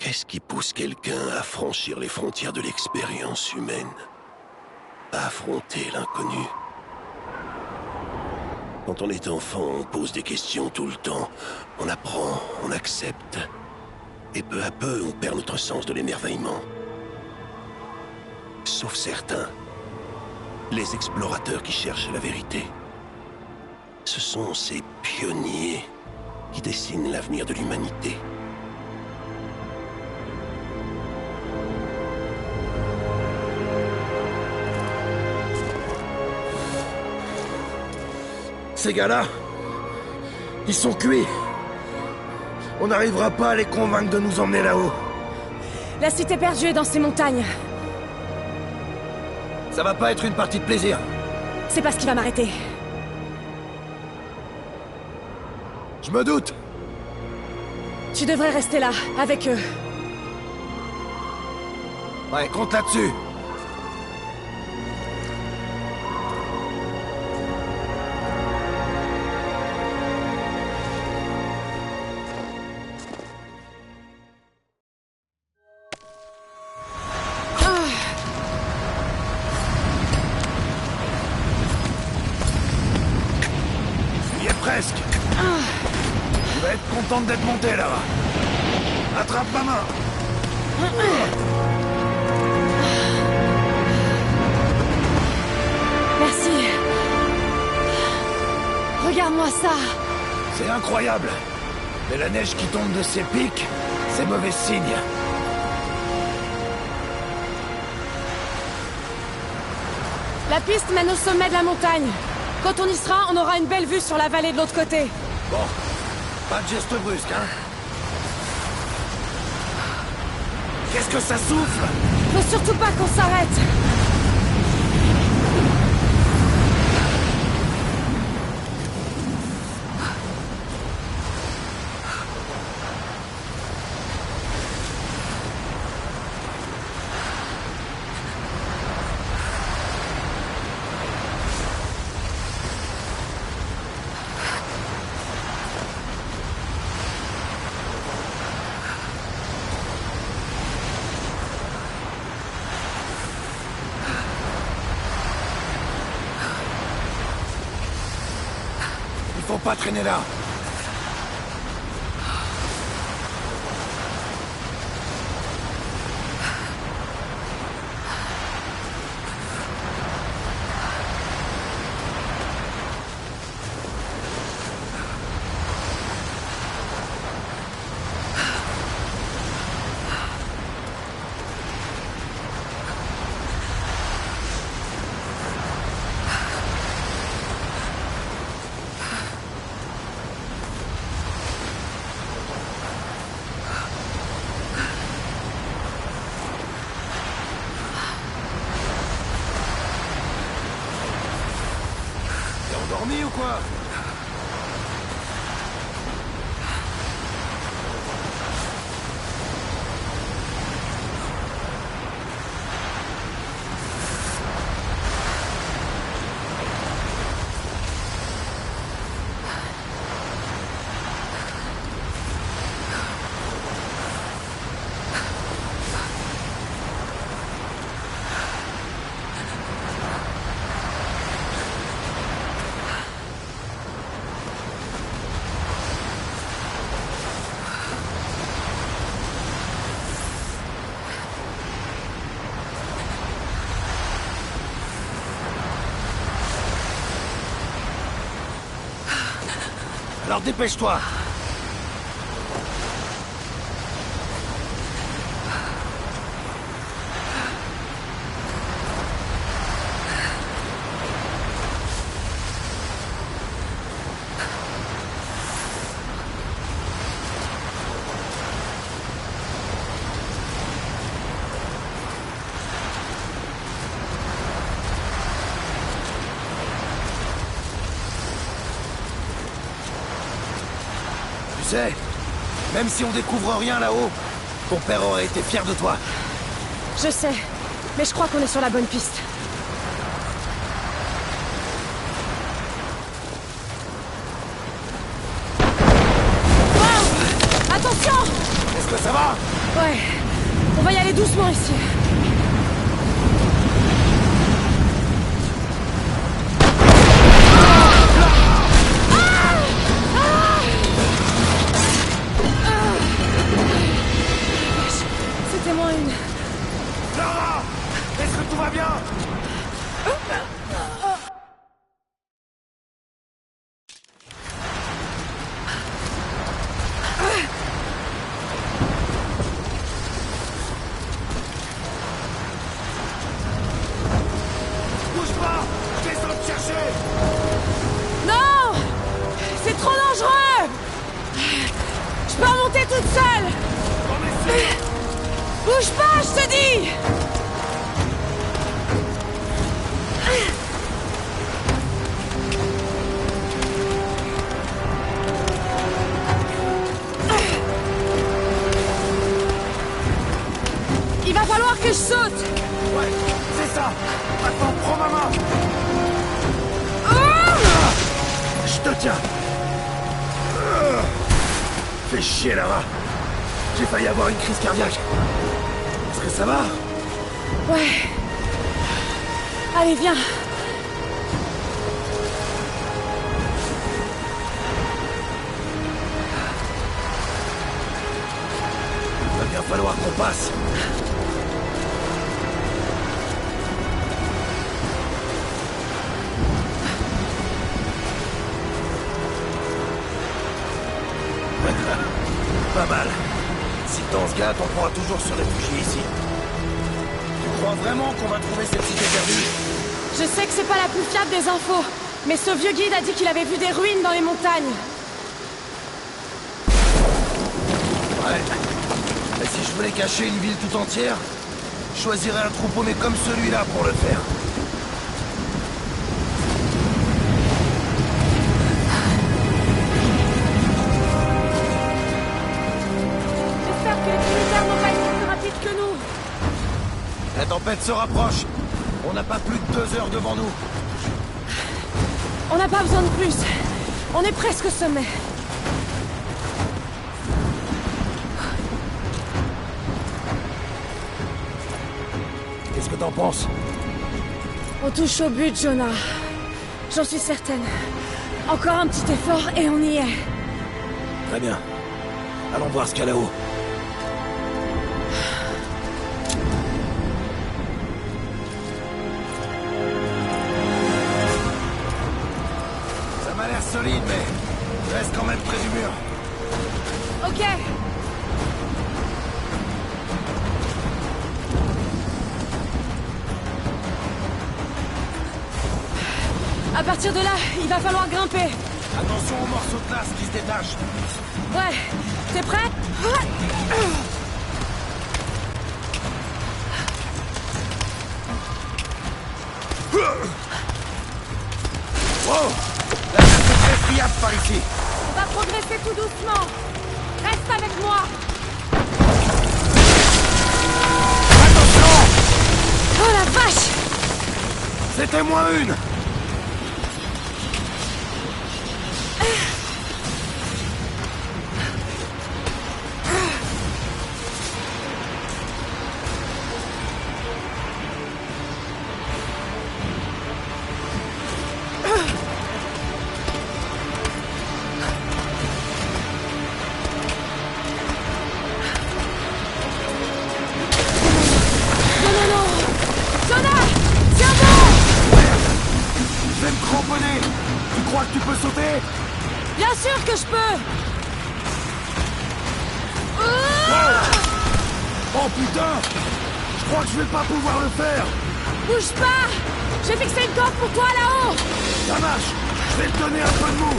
Qu'est-ce qui pousse quelqu'un à franchir les frontières de l'expérience humaine? À affronter l'inconnu? Quand on est enfant, on pose des questions tout le temps. On apprend, on accepte. Et peu à peu, on perd notre sens de l'émerveillement. Sauf certains. Les explorateurs qui cherchent la vérité. Ce sont ces pionniers qui dessinent l'avenir de l'humanité. Ces gars-là, ils sont cuits. On n'arrivera pas à les convaincre de nous emmener là-haut. La cité perdue est dans ces montagnes. Ça va pas être une partie de plaisir. C'est pas ce qui va m'arrêter. Je me doute. Tu devrais rester là, avec eux. Ouais, compte là-dessus. Il y est presque. Tu vas être contente d'être montée là. Attrape ma main. Merci. Regarde-moi ça. C'est incroyable. Mais la neige qui tombe de ces pics, c'est mauvais signe. La piste mène au sommet de la montagne. Quand on y sera, on aura une belle vue sur la vallée de l'autre côté. Bon, pas de geste brusque, hein. Qu'est-ce que ça souffle? Faut surtout pas qu'on s'arrête. Faut pas traîner là. T'es endormi ou quoi? Alors dépêche-toi. Tu sais, même si on découvre rien là-haut, ton père aurait été fier de toi. Je sais, mais je crois qu'on est sur la bonne piste. Wow! Attention! Est-ce que ça va? Ouais. On va y aller doucement ici. C'était moins une. Lara! Est-ce que tout va bien? Bouge pas! Descends te chercher! Non! C'est trop dangereux! Je peux remonter toute seule! On est sûr! Bouge pas, je te dis! Il va falloir que je saute! Ouais, c'est ça! Attends, prends ma main! Je te tiens! Fais chier, Lara! J'ai failli avoir une crise cardiaque! Est-ce que ça va? Ouais. Allez, viens. Va bien falloir qu'on passe! Pas mal. Si on se gâte, on pourra toujours se réfugier ici. Tu crois vraiment qu'on va trouver cette cité perdue? Je sais que c'est pas la plus fiable des infos, mais ce vieux guide a dit qu'il avait vu des ruines dans les montagnes. Ouais. Et si je voulais cacher une ville tout entière, je choisirais un troupeau mais comme celui-là pour le faire. J'espère que les militaires n'ont pas été plus rapides que nous. La tempête se rapproche. On n'a pas plus de 2 heures devant nous. On n'a pas besoin de plus. On est presque au sommet. Qu'est-ce que t'en penses? On touche au but, Jonah. J'en suis certaine. Encore un petit effort et on y est. Très bien. Allons voir ce qu'il y a là-haut. Ça m'a l'air solide, mais je reste quand même près du mur. Ok. À partir de là, il va falloir grimper. Attention aux morceaux de glace qui se détachent. Ouais. T'es prêt? Wow! La glace est très friable par ici. On va progresser tout doucement. Reste avec moi. Attention! Oh la vache! C'était moins une! Je vais me cramponner! Tu crois que tu peux sauter? Bien sûr que je peux! Oh putain! Je crois que je vais pas pouvoir le faire! Bouge pas! J'ai fixé une corde pour toi là-haut! Ça marche! Je vais te donner un peu de mou!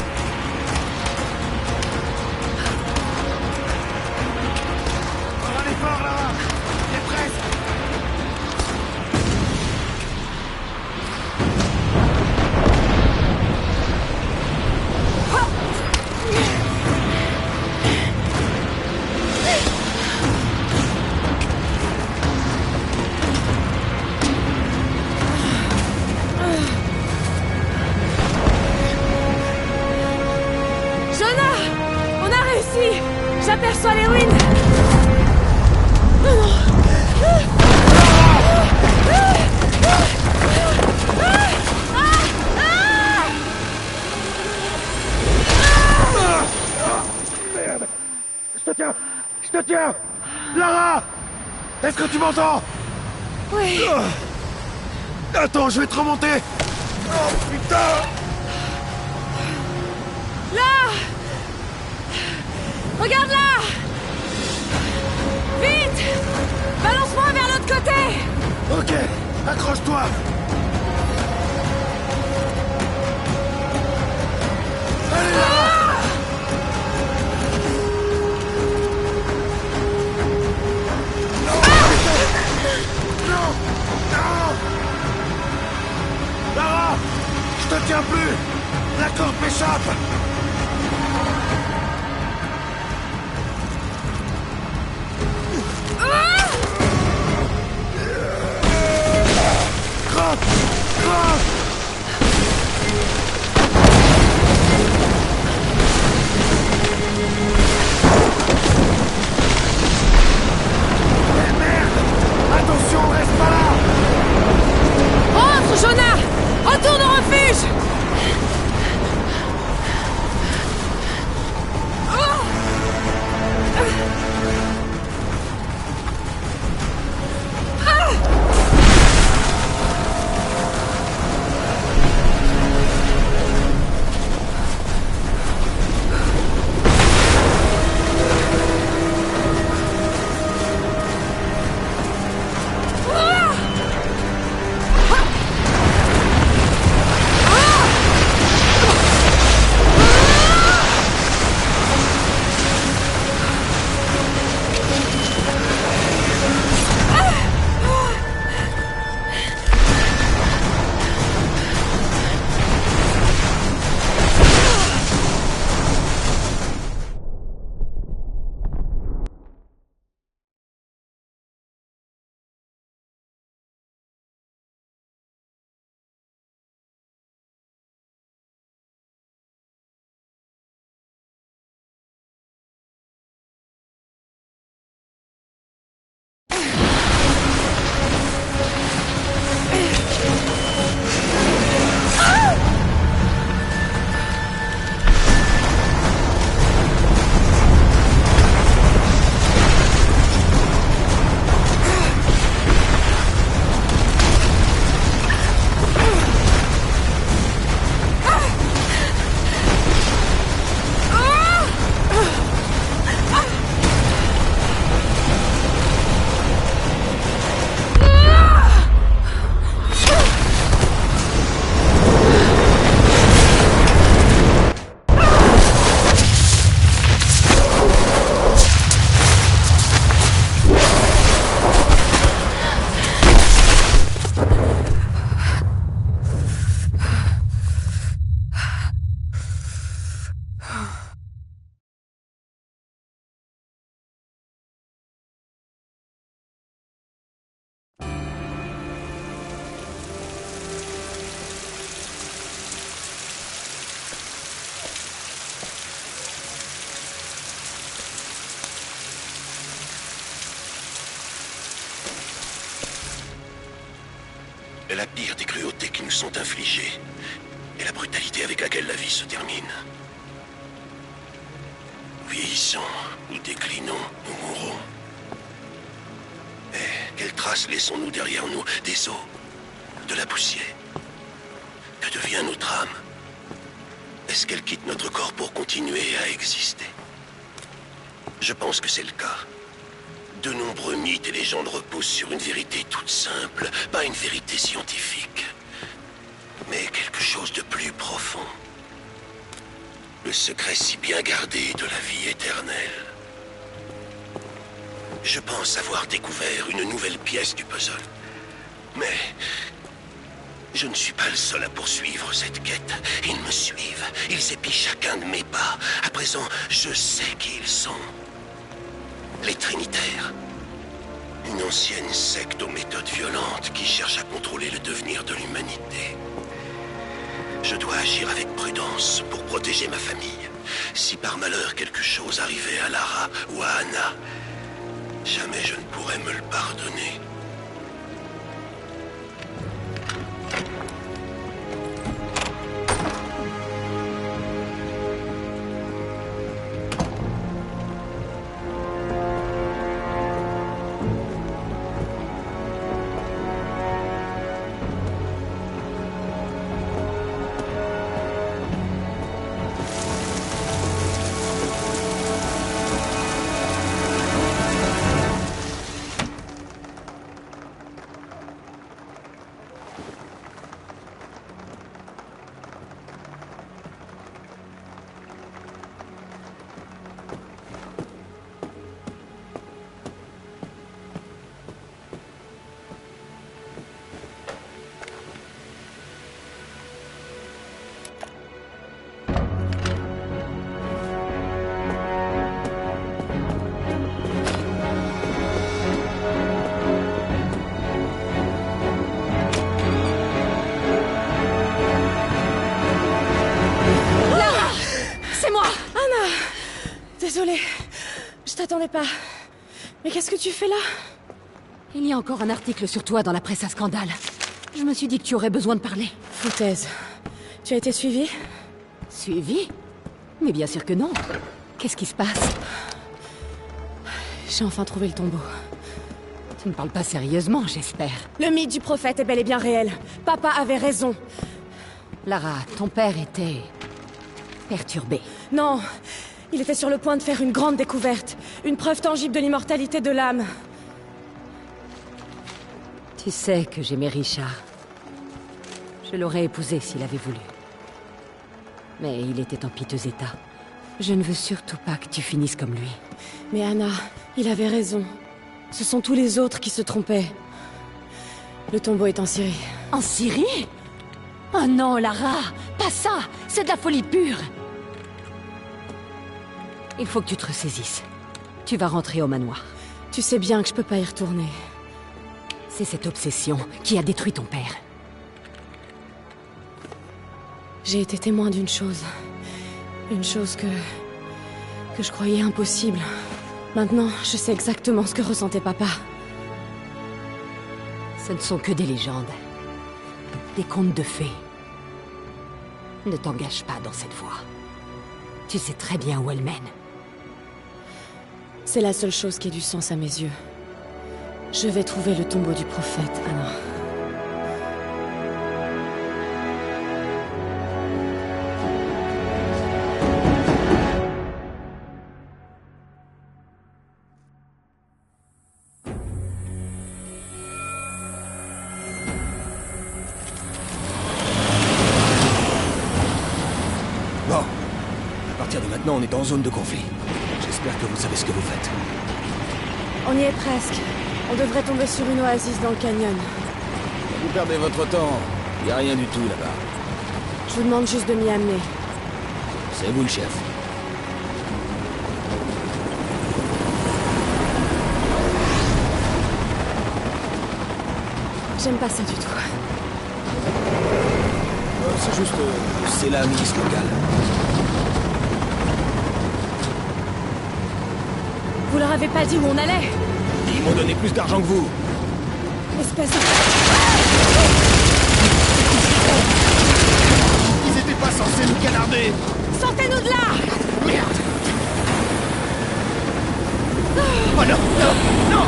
Encore un effort là! T'es presque! Jonah! On a réussi! J'aperçois les ruines! soutiens! Lara! Est-ce que tu m'entends? Oui. Attends, je vais te remonter! Oh putain! Là! Regarde là! Vite! Balance-moi vers l'autre côté! Ok, accroche-toi! Allez là! Non! Non! Lara! Je te tiens plus! La corde m'échappe! Croc! Croc! Eh merde! Attention, reste pas là! Rentre, Jonah! Retourne au refuge! La pire des cruautés qui nous sont infligées est la brutalité avec laquelle la vie se termine. Nous vieillissons, nous déclinons, nous mourrons. Et quelles traces laissons-nous derrière nous? Des os, de la poussière. Que devient notre âme? Est-ce qu'elle quitte notre corps pour continuer à exister? Je pense que c'est le cas. De nombreux mythes et légendes reposent sur une vérité toute simple, pas une vérité scientifique, mais quelque chose de plus profond. Le secret si bien gardé de la vie éternelle. Je pense avoir découvert une nouvelle pièce du puzzle. Mais je ne suis pas le seul à poursuivre cette quête. Ils me suivent, ils épient chacun de mes pas. À présent, je sais qui ils sont. Les Trinitaires. Une ancienne secte aux méthodes violentes qui cherche à contrôler le devenir de l'humanité. Je dois agir avec prudence pour protéger ma famille. Si par malheur quelque chose arrivait à Lara ou à Anna, jamais je ne pourrais me le pardonner. Désolée. Je t'attendais pas. Mais qu'est-ce que tu fais là? Il y a encore un article sur toi dans la presse à scandale. Je me suis dit que tu aurais besoin de parler. Foutaise. Tu as été suivie? Suivi? Mais bien sûr que non. Qu'est-ce qui se passe? J'ai enfin trouvé le tombeau. Tu ne parles pas sérieusement, j'espère. Le mythe du prophète est bel et bien réel. Papa avait raison. Lara, ton père était... perturbé. Non, il était sur le point de faire une grande découverte. Une preuve tangible de l'immortalité de l'âme. Tu sais que j'aimais Richard. Je l'aurais épousé s'il avait voulu. Mais il était en piteux état. Je ne veux surtout pas que tu finisses comme lui. Mais Anna, il avait raison. Ce sont tous les autres qui se trompaient. Le tombeau est en Syrie. En Syrie? Oh non, Lara! Pas ça! C'est de la folie pure! Il faut que tu te ressaisisses. Tu vas rentrer au manoir. Tu sais bien que je peux pas y retourner. C'est cette obsession qui a détruit ton père. J'ai été témoin d'une chose. Une chose que je croyais impossible. Maintenant, je sais exactement ce que ressentait papa. Ce ne sont que des légendes. Des contes de fées. Ne t'engage pas dans cette voie. Tu sais très bien où elle mène. C'est la seule chose qui ait du sens à mes yeux. Je vais trouver le tombeau du prophète, Anna. Bon. À partir de maintenant, on est en zone de conflit. J'espère que vous savez ce que vous faites. On y est presque. On devrait tomber sur une oasis dans le canyon. Vous perdez votre temps. Y a rien du tout là-bas. Je vous demande juste de m'y amener. C'est vous le chef. J'aime pas ça du tout. C'est juste... c'est la milice locale. Vous leur avez pas dit où on allait? Ils m'ont donné plus d'argent que vous. Espèce de... Ils étaient pas censés nous canarder. Sortez-nous de là! Merde. Oh non, non, non.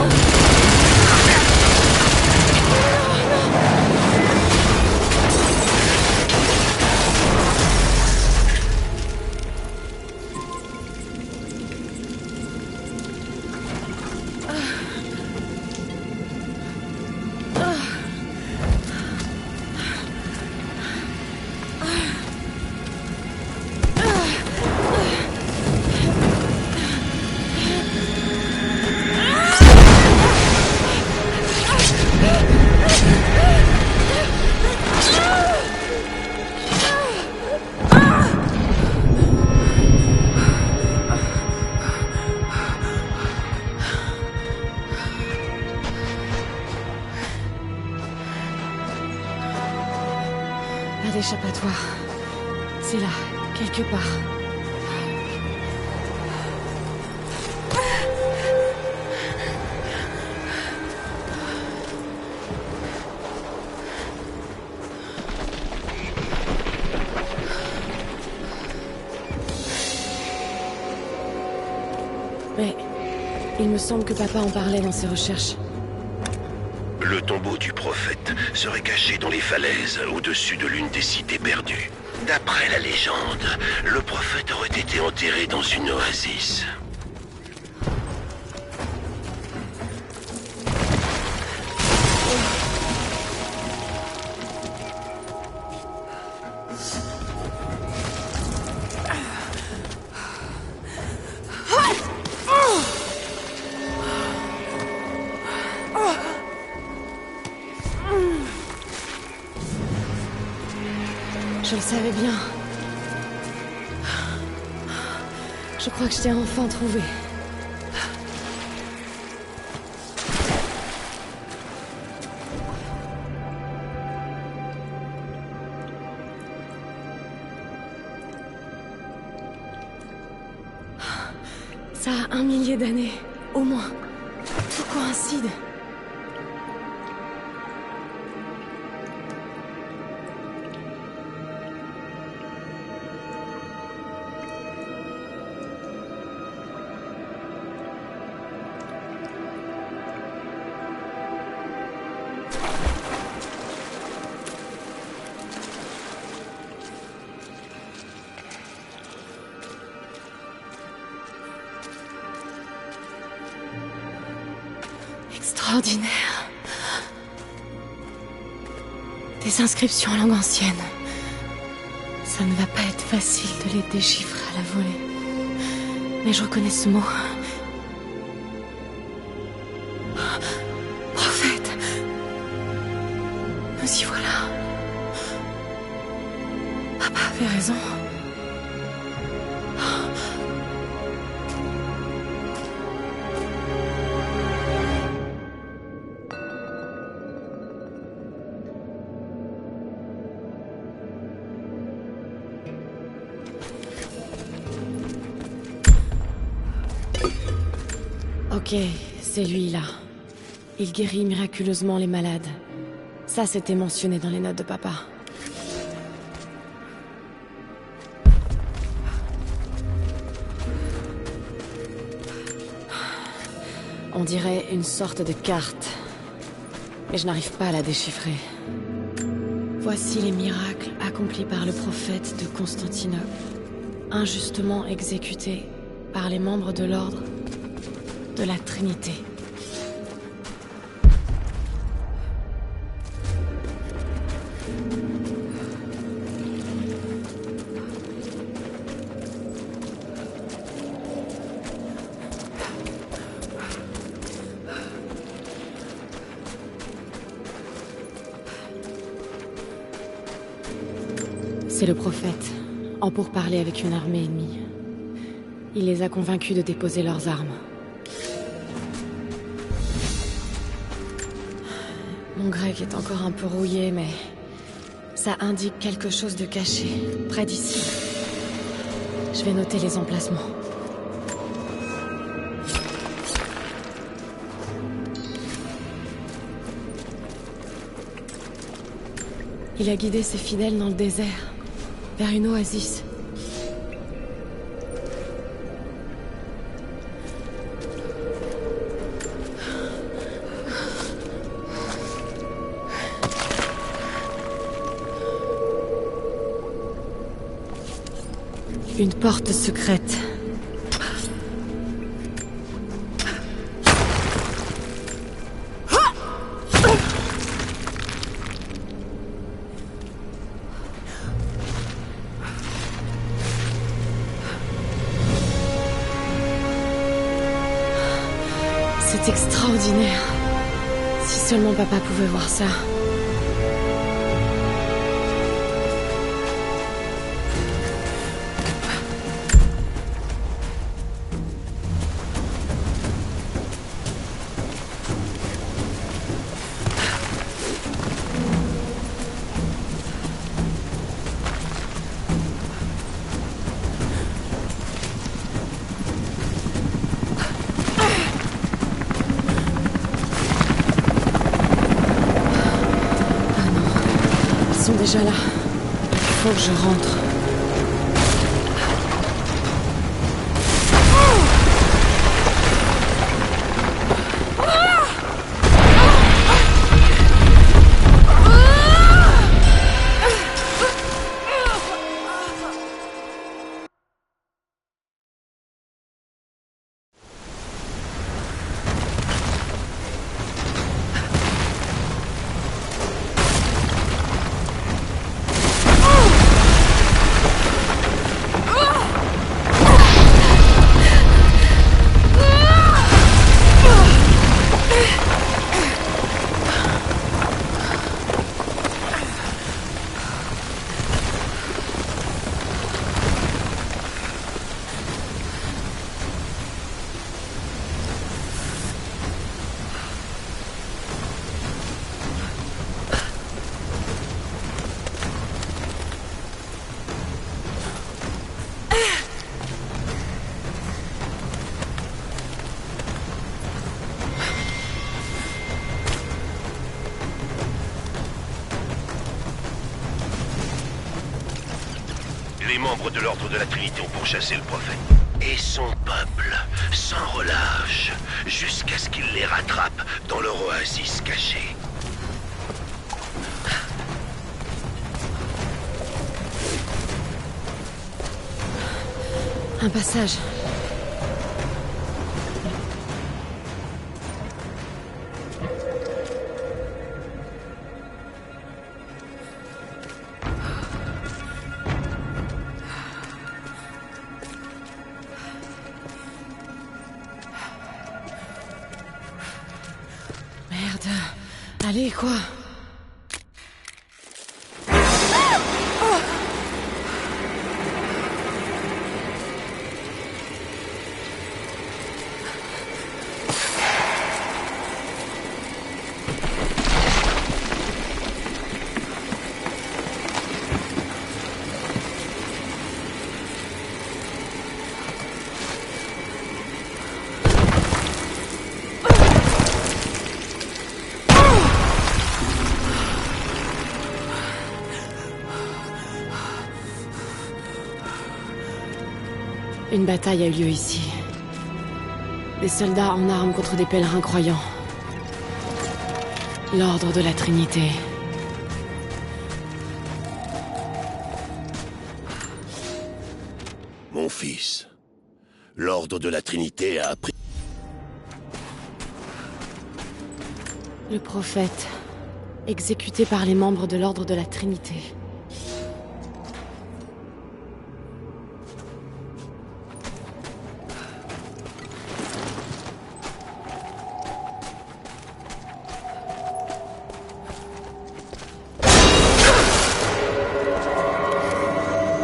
Pas d'échappatoire. C'est là, quelque part. Mais il me semble que papa en parlait dans ses recherches. Le tombeau du prophète serait caché dans les falaises au-dessus de l'une des cités perdues. D'après la légende, le prophète aurait été enterré dans une oasis. Je le savais bien. Je crois que je t'ai enfin trouvé. Ça a 1 millier d'années, au moins. Tout coïncide. Extraordinaire. Des inscriptions en langue ancienne. Ça ne va pas être facile de les déchiffrer à la volée. Mais je reconnais ce mot. Prophète. Nous y voilà. Papa avait raison. Ok, c'est lui là. Il guérit miraculeusement les malades. Ça, c'était mentionné dans les notes de papa. On dirait une sorte de carte. Mais je n'arrive pas à la déchiffrer. Voici les miracles accomplis par le prophète de Constantinople, injustement exécutés par les membres de l'ordre de la Trinité. C'est le prophète, en pourparlers avec une armée ennemie. Il les a convaincus de déposer leurs armes. Mon grec est encore un peu rouillé, mais ça indique quelque chose de caché, près d'ici. Je vais noter les emplacements. Il a guidé ses fidèles dans le désert, vers une oasis. Une porte secrète. C'est extraordinaire. Si seulement papa pouvait voir ça. Ils sont déjà là. Il faut que je rentre. Les membres de l'Ordre de la Trinité ont pourchassé le prophète. Et son peuple, sans relâche, jusqu'à ce qu'il les rattrape dans leur oasis cachée. Un passage. Merde. Allez, quoi? Une bataille a eu lieu ici. Des soldats en armes contre des pèlerins croyants. L'Ordre de la Trinité. Mon fils, l'Ordre de la Trinité a appris... Le prophète, exécuté par les membres de l'Ordre de la Trinité.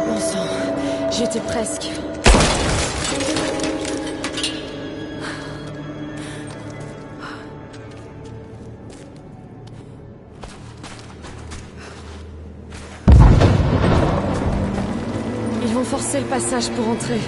Bon sang, j'étais presque... Ils vont forcer le passage pour entrer.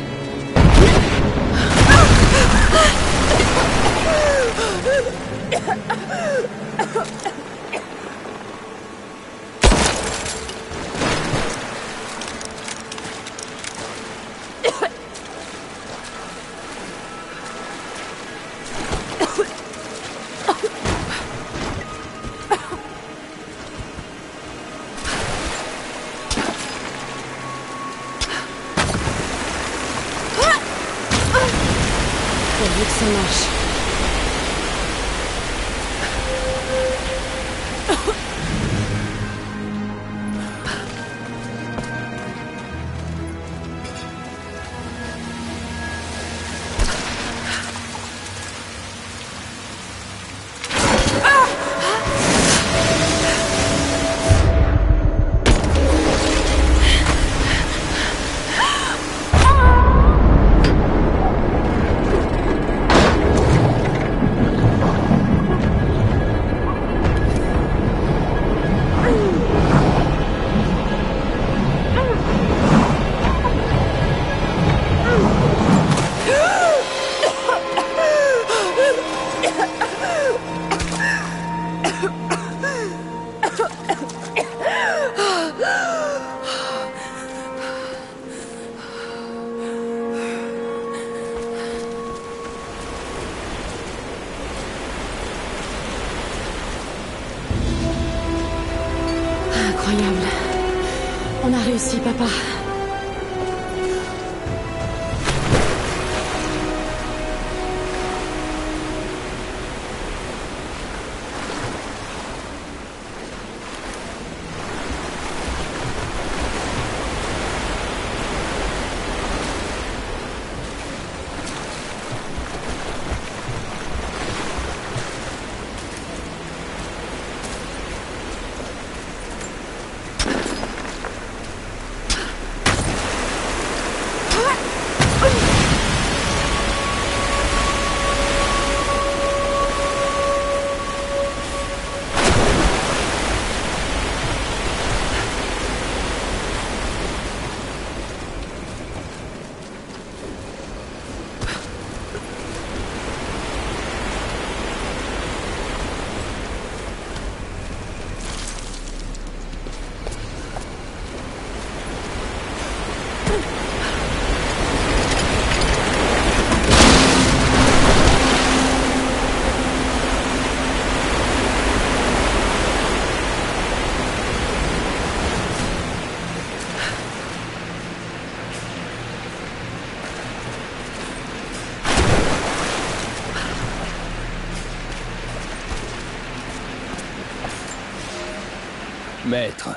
Pourvu que ça marche. Incroyable. On a réussi, papa. Maître.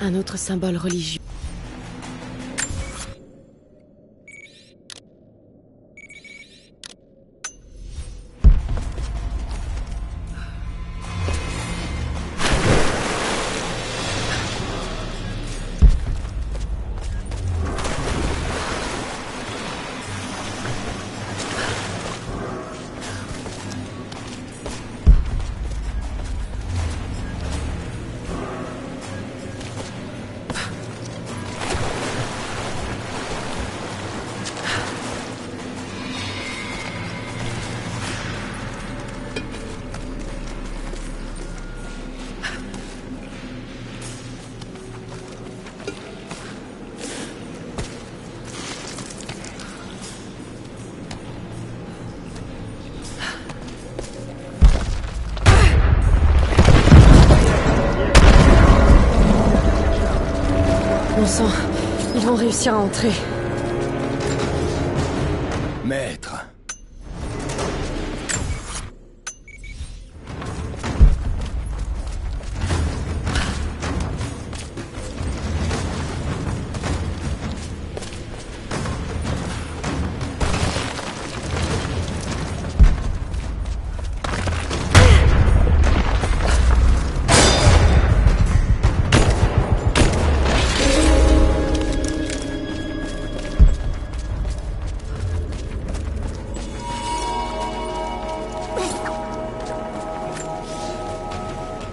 Un autre symbole religieux. Bon sang, ils vont réussir à entrer. Maître.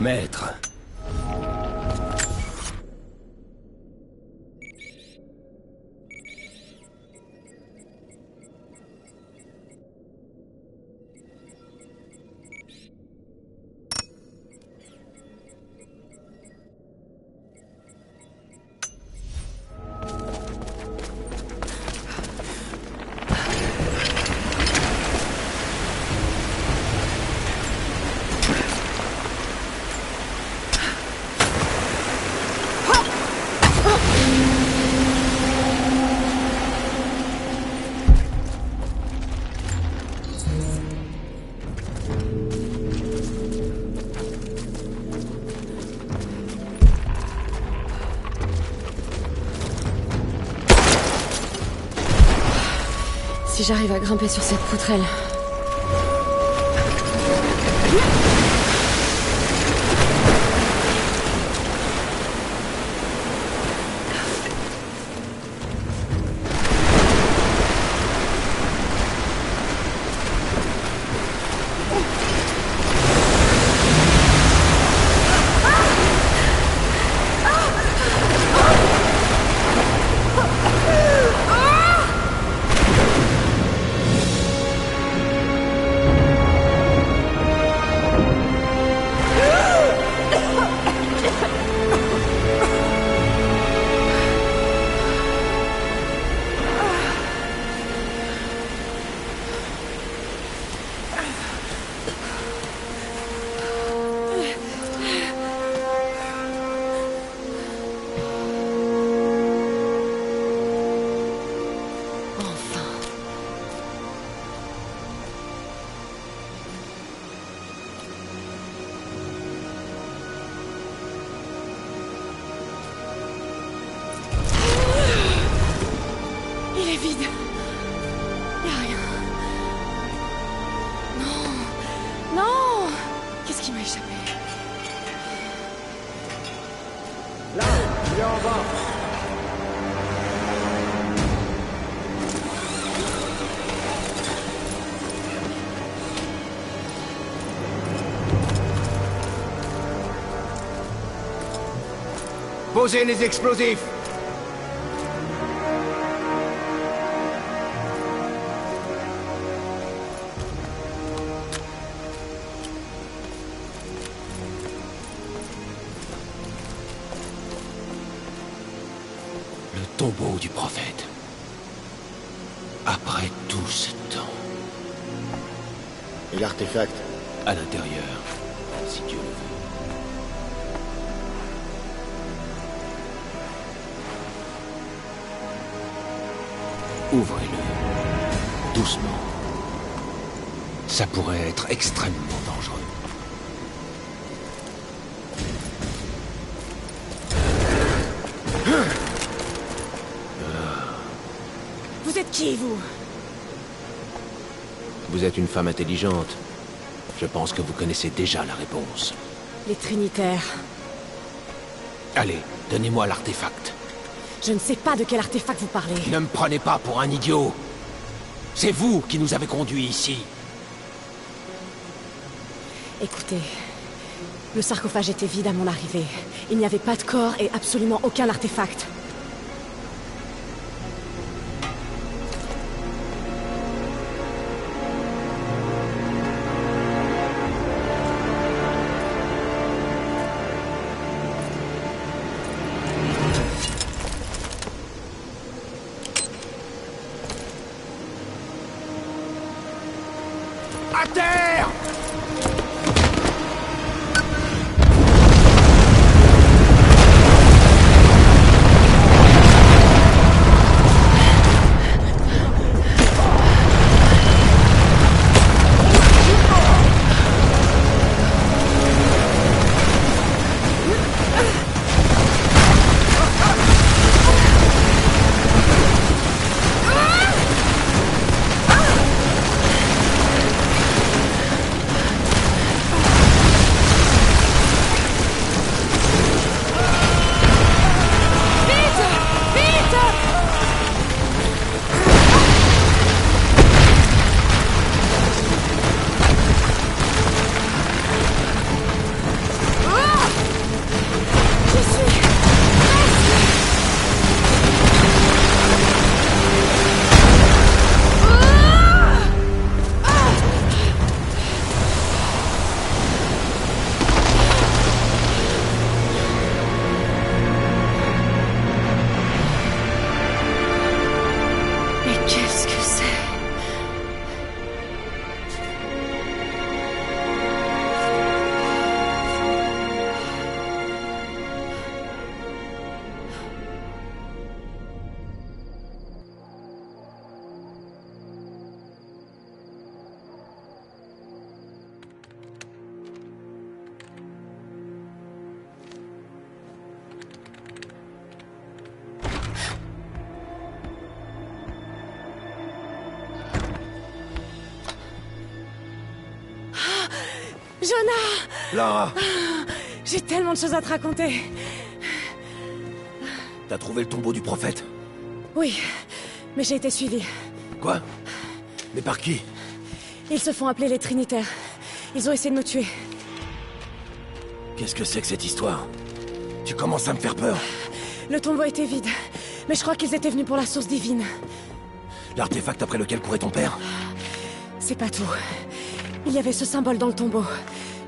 Maître. Si j'arrive à grimper sur cette poutrelle... vide. Y a rien. Non. Non. Qu'est-ce qui m'a échappé? Là, il est en bas. Posez les explosifs. Le tombeau du prophète. Après tout ce temps. Et l'artefact? À l'intérieur, si Dieu le veut. Ouvrez-le. Doucement. Ça pourrait être extrêmement dangereux. Vous êtes qui, vous? Vous êtes une femme intelligente. Je pense que vous connaissez déjà la réponse. Les Trinitaires. Allez, donnez-moi l'artefact. Je ne sais pas de quel artefact vous parlez. Ne me prenez pas pour un idiot. C'est vous qui nous avez conduits ici. Écoutez, le sarcophage était vide à mon arrivée. Il n'y avait pas de corps et absolument aucun artefact. À terre! Jonah! Lara, J'ai tellement de choses à te raconter. t'as trouvé le tombeau du prophète? Oui, mais j'ai été suivie. Quoi? Mais par qui? Ils se font appeler les Trinitaires. Ils ont essayé de me tuer. Qu'est-ce que c'est que cette histoire? Tu commences à me faire peur. Le tombeau était vide, mais je crois qu'ils étaient venus pour la source divine. L'artefact après lequel courait ton père? C'est pas tout. Il y avait ce symbole dans le tombeau.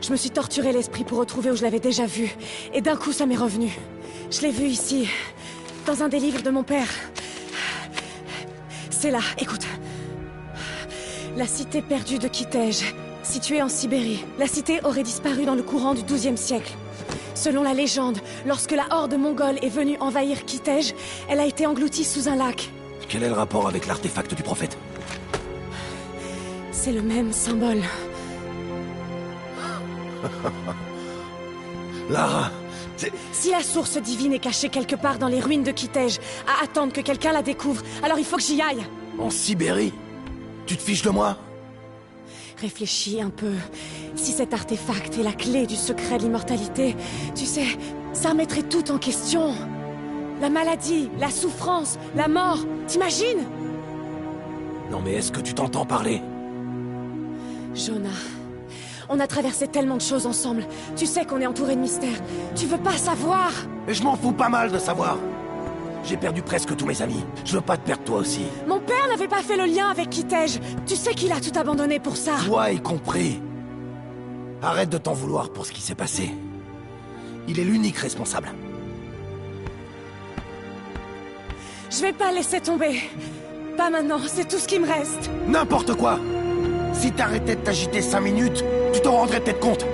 Je me suis torturé l'esprit pour retrouver où je l'avais déjà vu. Et d'un coup, ça m'est revenu. Je l'ai vu ici, dans un des livres de mon père. C'est là, écoute. La cité perdue de Kitej, située en Sibérie. La cité aurait disparu dans le courant du XIIe siècle. Selon la légende, lorsque la horde mongole est venue envahir Kitej, elle a été engloutie sous un lac. Quel est le rapport avec l'artefact du prophète? C'est le même symbole. Lara, Si la source divine est cachée quelque part dans les ruines de Kitej, à attendre que quelqu'un la découvre, alors il faut que j'y aille. en Sibérie? Tu te fiches de moi? Réfléchis un peu. Si cet artefact est la clé du secret de l'immortalité, tu sais, ça remettrait tout en question. La maladie, la souffrance, la mort, t'imagines? Non mais est-ce que tu t'entends parler? Jonah, on a traversé tellement de choses ensemble. Tu sais qu'on est entouré de mystères. Tu veux pas savoir? Mais je m'en fous pas mal de savoir. J'ai perdu presque tous mes amis. Je veux pas te perdre toi aussi. Mon père n'avait pas fait le lien avec Kitej. Tu sais qu'il a tout abandonné pour ça. Toi y compris. Arrête de t'en vouloir pour ce qui s'est passé. Il est l'unique responsable. Je vais pas laisser tomber. Pas maintenant, c'est tout ce qui me reste. N'importe quoi. Si t'arrêtais de t'agiter 5 minutes, tu t'en rendrais peut-être compte.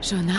Jonah?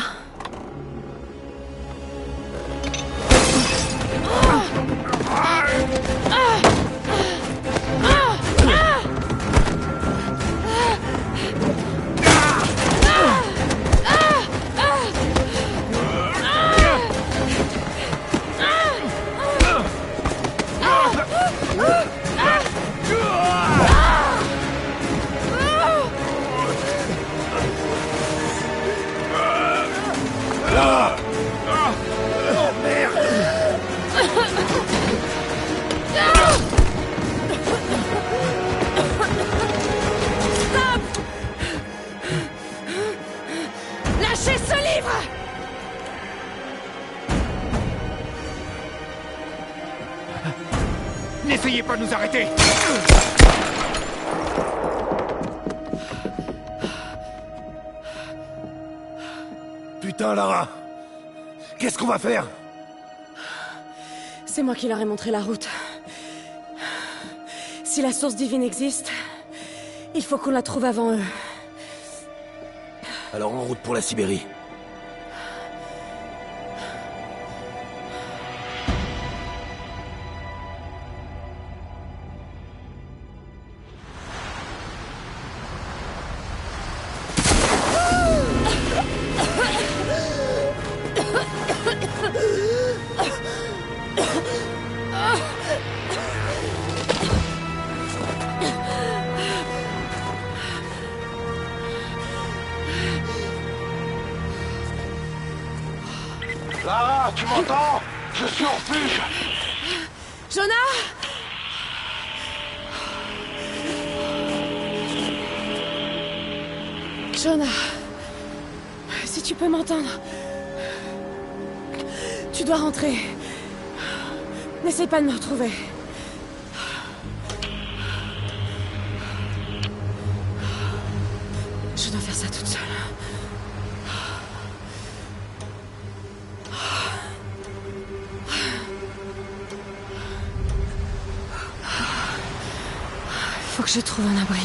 Lâchez ce livre! N'essayez pas de nous arrêter! Putain, Lara! Qu'est-ce qu'on va faire? C'est moi qui leur ai montré la route. Si la source divine existe, il faut qu'on la trouve avant eux. Alors en route pour la Sibérie. Lara, tu m'entends? Je suis au refuge. Jonah! Jonah, si tu peux m'entendre, tu dois rentrer. N'essaie pas de me retrouver. Je dois faire ça toute seule. Faut que je trouve un abri.